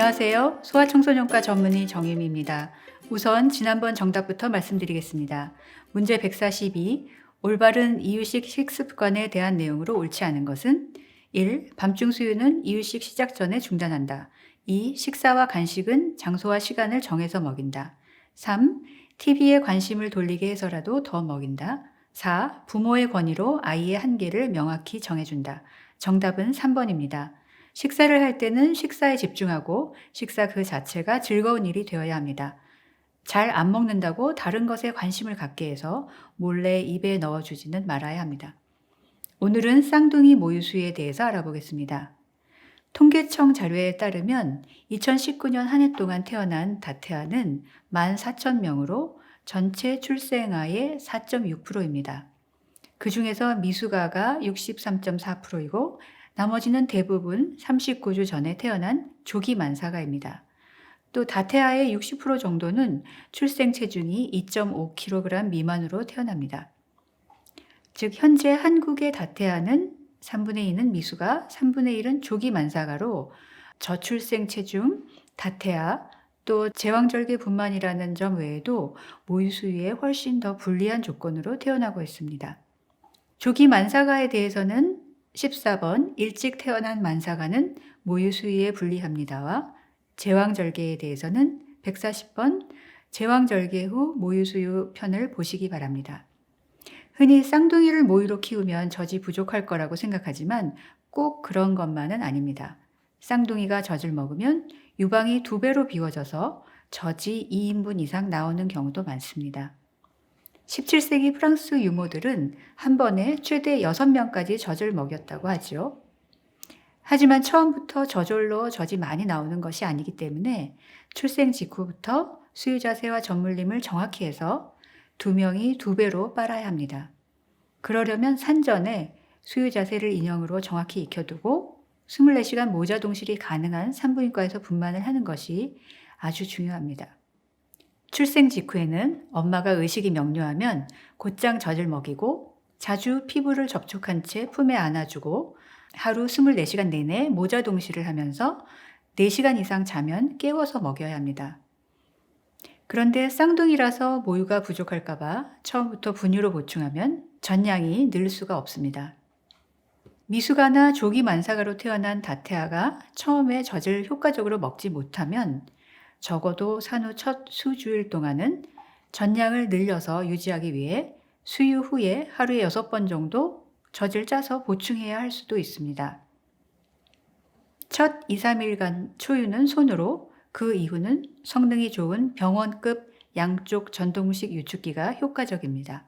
안녕하세요. 소아청소년과 전문의 정혜미입니다. 우선 지난번 정답부터 말씀드리겠습니다. 문제 142. 올바른 이유식 식습관에 대한 내용으로 옳지 않은 것은 1. 밤중 수유는 이유식 시작 전에 중단한다. 2. 식사와 간식은 장소와 시간을 정해서 먹인다. 3. TV에 관심을 돌리게 해서라도 더 먹인다. 4. 부모의 권위로 아이의 한계를 명확히 정해준다. 정답은 3번입니다. 식사를 할 때는 식사에 집중하고 식사 그 자체가 즐거운 일이 되어야 합니다. 잘 안 먹는다고 다른 것에 관심을 갖게 해서 몰래 입에 넣어주지는 말아야 합니다. 오늘은 쌍둥이 모유수유에 대해서 알아보겠습니다. 통계청 자료에 따르면 2019년 한 해 동안 태어난 다태아는 14,000명으로 전체 출생아의 4.6%입니다. 그 중에서 미숙아가 63.4%이고 나머지는 대부분 39주 전에 태어난 조기 만사가입니다. 또 다태아의 60% 정도는 출생 체중이 2.5kg 미만으로 태어납니다. 즉 현재 한국의 다태아는 3분의 2는 미숙아, 3분의 1은 조기 만사가로 저출생 체중, 다태아, 또 제왕절개뿐만이라는 점 외에도 모유수유에 훨씬 더 불리한 조건으로 태어나고 있습니다. 조기 만사가에 대해서는 14번 일찍 태어난 만사가는 모유수유에 불리합니다와 제왕절개에 대해서는 140번 제왕절개 후 모유수유 편을 보시기 바랍니다. 흔히 쌍둥이를 모유로 키우면 젖이 부족할 거라고 생각하지만 꼭 그런 것만은 아닙니다. 쌍둥이가 젖을 먹으면 유방이 2배로 비워져서 젖이 2인분 이상 나오는 경우도 많습니다. 17세기 프랑스 유모들은 한 번에 최대 6명까지 젖을 먹였다고 하죠. 하지만 처음부터 저절로 젖이 많이 나오는 것이 아니기 때문에 출생 직후부터 수유 자세와 젖물림을 정확히 해서 2명이 2배로 빨아야 합니다. 그러려면 산전에 수유 자세를 인형으로 정확히 익혀두고 24시간 모자 동실이 가능한 산부인과에서 분만을 하는 것이 아주 중요합니다. 출생 직후에는 엄마가 의식이 명료하면 곧장 젖을 먹이고 자주 피부를 접촉한 채 품에 안아주고 하루 24시간 내내 모자 동실을 하면서 4시간 이상 자면 깨워서 먹여야 합니다. 그런데 쌍둥이라서 모유가 부족할까봐 처음부터 분유로 보충하면 전량이 늘 수가 없습니다. 미숙아나 조기 만사가로 태어난 다태아가 처음에 젖을 효과적으로 먹지 못하면 적어도 산후 첫 수주일 동안은 전량을 늘려서 유지하기 위해 수유 후에 하루에 6번 정도 젖을 짜서 보충해야 할 수도 있습니다. 첫 2, 3일간 초유는 손으로, 그 이후는 성능이 좋은 병원급 양쪽 전동식 유축기가 효과적입니다.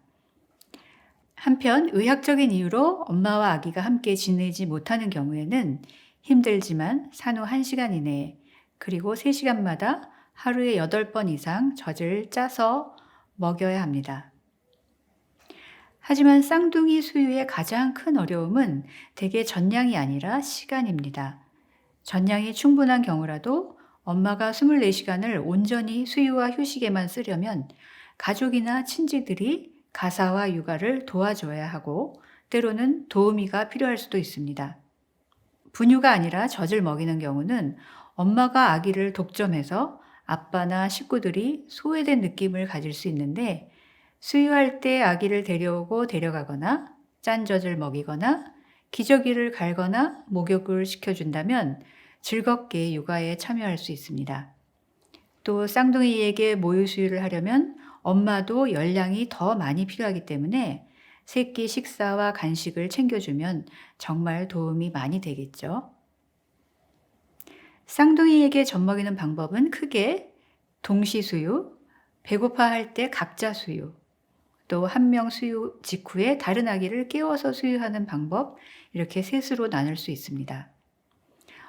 한편 의학적인 이유로 엄마와 아기가 함께 지내지 못하는 경우에는 힘들지만 산후 1시간 이내에 그리고 3시간마다 하루에 8번 이상 젖을 짜서 먹여야 합니다. 하지만 쌍둥이 수유의 가장 큰 어려움은 대개 전량이 아니라 시간입니다. 전량이 충분한 경우라도 엄마가 24시간을 온전히 수유와 휴식에만 쓰려면 가족이나 친지들이 가사와 육아를 도와줘야 하고 때로는 도우미가 필요할 수도 있습니다. 분유가 아니라 젖을 먹이는 경우는 엄마가 아기를 독점해서 아빠나 식구들이 소외된 느낌을 가질 수 있는데 수유할 때 아기를 데려오고 데려가거나 짠 젖을 먹이거나 기저귀를 갈거나 목욕을 시켜준다면 즐겁게 육아에 참여할 수 있습니다. 또 쌍둥이에게 모유 수유를 하려면 엄마도 열량이 더 많이 필요하기 때문에 새끼 식사와 간식을 챙겨주면 정말 도움이 많이 되겠죠. 쌍둥이에게 젖 먹이는 방법은 크게 동시수유, 배고파할 때 각자 수유, 또 한 명 수유 직후에 다른 아기를 깨워서 수유하는 방법, 이렇게 셋으로 나눌 수 있습니다.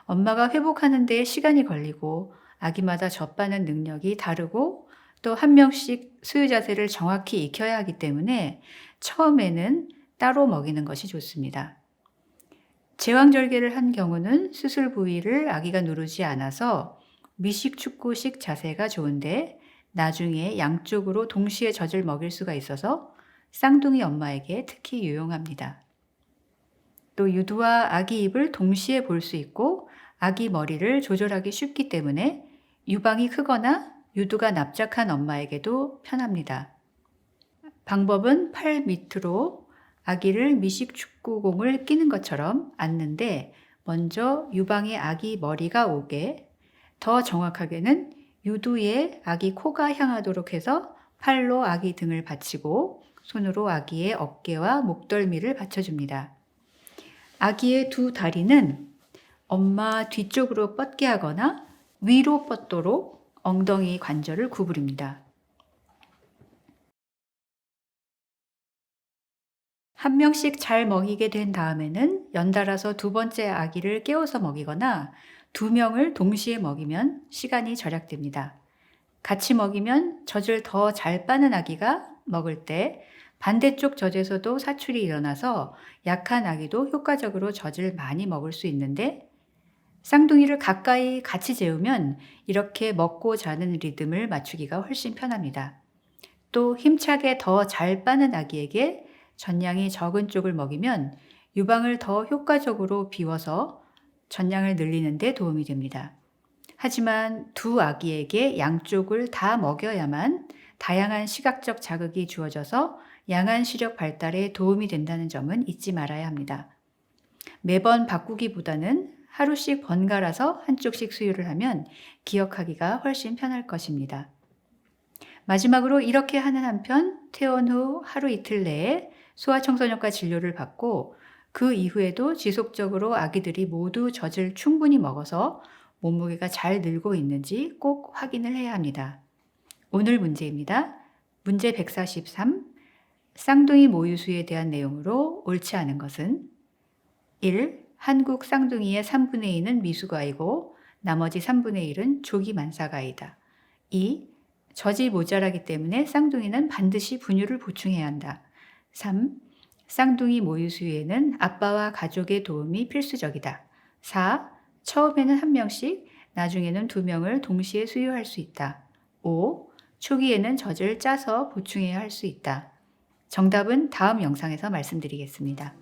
엄마가 회복하는 데 시간이 걸리고 아기마다 젖바는 능력이 다르고 또 한 명씩 수유 자세를 정확히 익혀야 하기 때문에 처음에는 따로 먹이는 것이 좋습니다. 제왕절개를 한 경우는 수술 부위를 아기가 누르지 않아서 미식축구식 자세가 좋은데 나중에 양쪽으로 동시에 젖을 먹일 수가 있어서 쌍둥이 엄마에게 특히 유용합니다. 또 유두와 아기 입을 동시에 볼 수 있고 아기 머리를 조절하기 쉽기 때문에 유방이 크거나 유두가 납작한 엄마에게도 편합니다. 방법은 팔 밑으로 아기를 미식 축구공을 끼는 것처럼 앉는데 먼저 유방에 아기 머리가 오게, 더 정확하게는 유두에 아기 코가 향하도록 해서 팔로 아기 등을 받치고 손으로 아기의 어깨와 목덜미를 받쳐줍니다. 아기의 두 다리는 엄마 뒤쪽으로 뻗게 하거나 위로 뻗도록 엉덩이 관절을 구부립니다. 한 명씩 잘 먹이게 된 다음에는 연달아서 두 번째 아기를 깨워서 먹이거나 두 명을 동시에 먹이면 시간이 절약됩니다. 같이 먹이면 젖을 더 잘 빠는 아기가 먹을 때 반대쪽 젖에서도 사출이 일어나서 약한 아기도 효과적으로 젖을 많이 먹을 수 있는데, 쌍둥이를 가까이 같이 재우면 이렇게 먹고 자는 리듬을 맞추기가 훨씬 편합니다. 또 힘차게 더 잘 빠는 아기에게 전량이 적은 쪽을 먹이면 유방을 더 효과적으로 비워서 전량을 늘리는 데 도움이 됩니다. 하지만 두 아기에게 양쪽을 다 먹여야만 다양한 시각적 자극이 주어져서 양한 시력 발달에 도움이 된다는 점은 잊지 말아야 합니다. 매번 바꾸기보다는 하루씩 번갈아서 한쪽씩 수유를 하면 기억하기가 훨씬 편할 것입니다. 마지막으로 이렇게 하는 한편 퇴원 후 하루 이틀 내에 소아청소년과 진료를 받고 그 이후에도 지속적으로 아기들이 모두 젖을 충분히 먹어서 몸무게가 잘 늘고 있는지 꼭 확인을 해야 합니다. 오늘 문제입니다. 문제 143. 쌍둥이 모유수유에 대한 내용으로 옳지 않은 것은 1. 한국 쌍둥이의 3분의 2는 미숙아이고 나머지 3분의 1은 조기 만삭아이다. 2. 젖이 모자라기 때문에 쌍둥이는 반드시 분유를 보충해야 한다. 3. 쌍둥이 모유수유에는 아빠와 가족의 도움이 필수적이다. 4. 처음에는 한 명씩, 나중에는 두 명을 동시에 수유할 수 있다. 5. 초기에는 젖을 짜서 보충해야 할 수 있다. 정답은 다음 영상에서 말씀드리겠습니다.